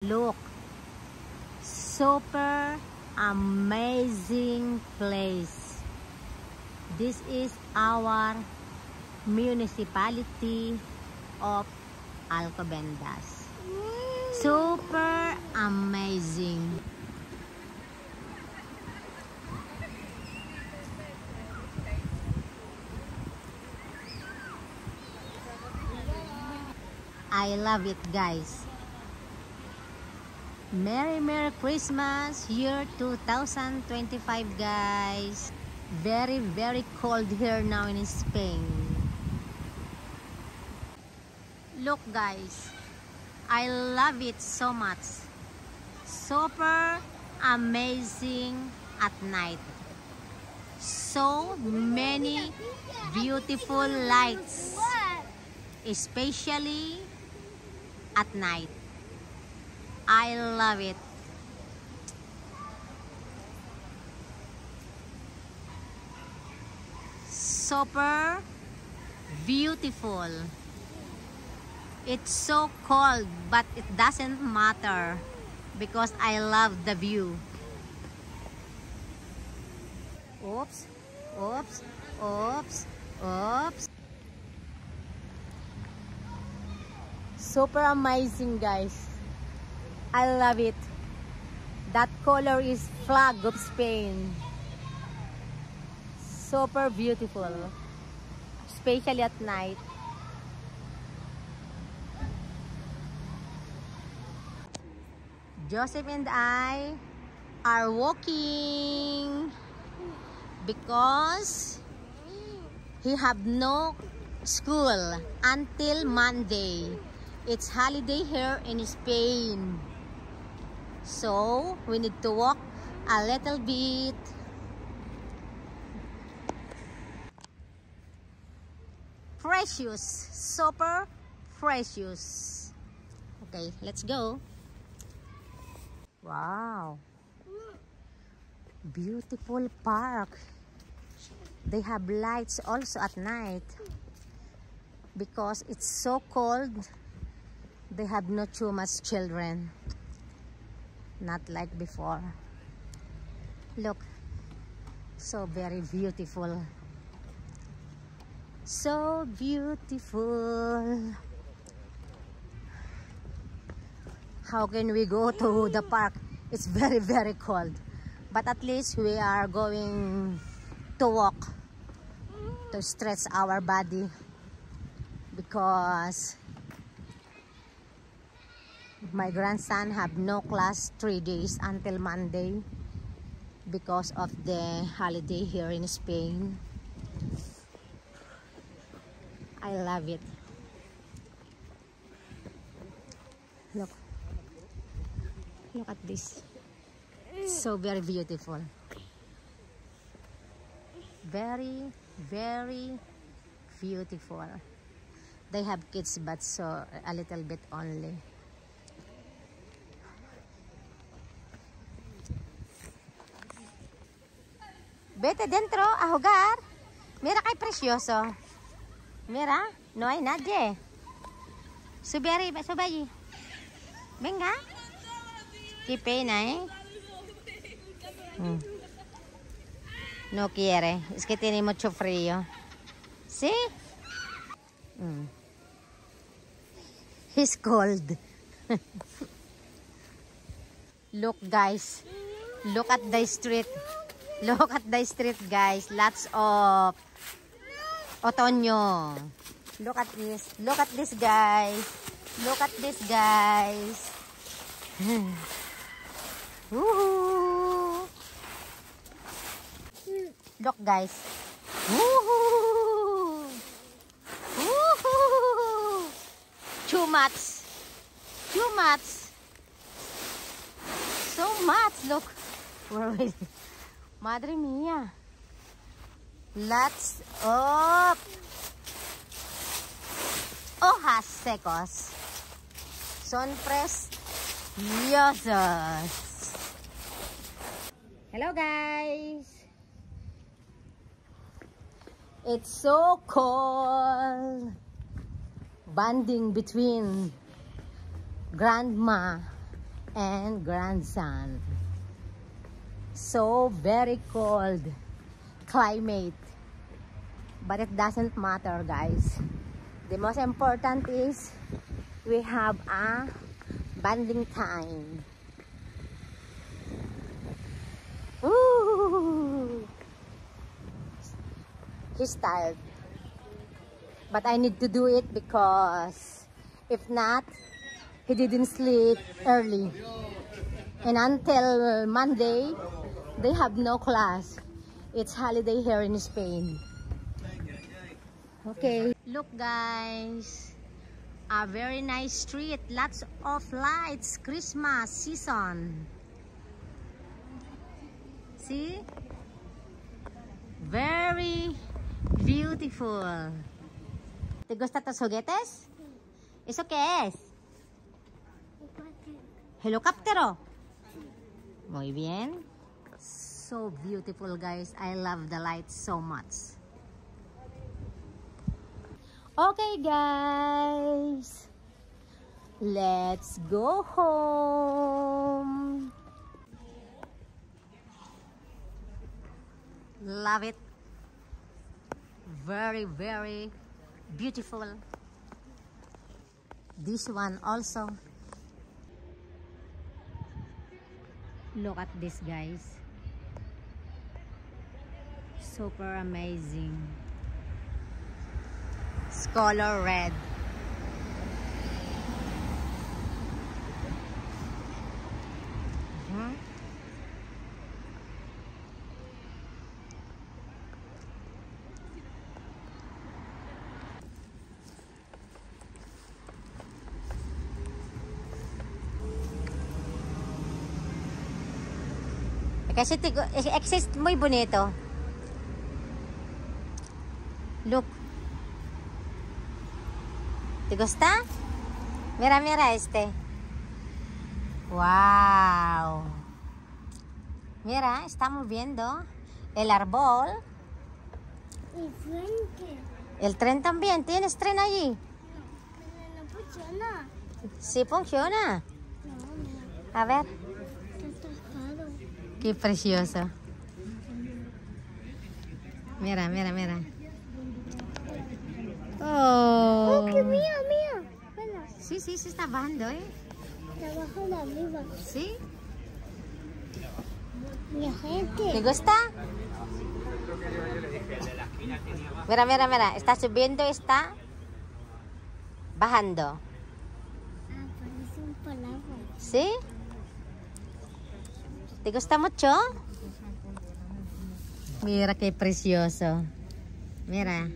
Look, super amazing place. This is our municipality of Alcobendas. Super amazing. I love it, guys. Merry Christmas year 2025, guys. Very cold here now in Spain. Look, guys, I love it so much. Super amazing at night. So many beautiful lights, especially at night. I love it. Super beautiful. It's so cold, but it doesn't matter because I love the view. Oops, oops, oops, oops. Super amazing, guys. I love it. That color is flag of Spain. Super beautiful, especially at night. Joseph and I are walking because he have no school until Monday. It's holiday here in Spain. So we need to walk a little bit. Precious, super precious. Okay, let's go. Wow, beautiful park. They have lights also at night because it's so cold. They have not too much children, not like before. Look, so very beautiful. So beautiful. How can we go to the park? It's very cold. But at least we are going to walk to stretch our body because my grandson have no class 3 days until Monday because of the holiday here in Spain. I love it. Look at this. So very beautiful. Very beautiful. They have kids, but so a little bit only. Vete dentro a jugar. Mira que precioso. Mira, no hay nadie. Sube arriba, sube allí. Venga. Qué pena, ¿eh? No quiere. Es que tiene mucho frío. ¿Sí? He's cold. Look, guys. Look at the street. Look at the street, guys. Lots of otoño. Look at this. Look at this, guys. Look at this, guys. Woohoo! Look, guys. Woohoo! Woohoo! Too much. Too much. So much. Look. Wait. Madre mía. Lots of hojas secos. Son preciosos. Hello, guys. It's so cold. Bonding between grandma and grandson. So very cold climate, but it doesn't matter, guys. The most important is we have a bonding time. Ooh. He's tired, but I need to do it because if not, he didn't sleep early, and until Monday they have no class. It's holiday here in Spain. Okay, look guys, a very nice street, lots of lights, Christmas season. See, very beautiful. ¿Te gusta tus juguetes? ¿Eso qué es? Helicóptero. Muy bien. So beautiful, guys. I love the lights so much. Okay, guys. Let's go home. Love it. Very, very beautiful. This one also. Look at this, guys. Super amazing. It's color red. Kasi exist muy bonito. Look. ¿Te gusta? Mira, mira este. Wow. Mira, estamos viendo el árbol. El tren. El tren también. ¿Tienes tren allí? No, pero no funciona. Sí funciona. No. A ver. Está atascado. Qué precioso. Mira, mira, mira. Oh. Oh, qué mía, mía. Bueno, Sí, sí, se está bajando, ¿eh? trabajo de arriba. ¿Sí? Mi gente. ¿Te gusta? Mira, mira, mira. Está subiendo, está bajando. Ah, parece un palabra. ¿Sí? ¿Te gusta mucho? Mira qué precioso. Mira.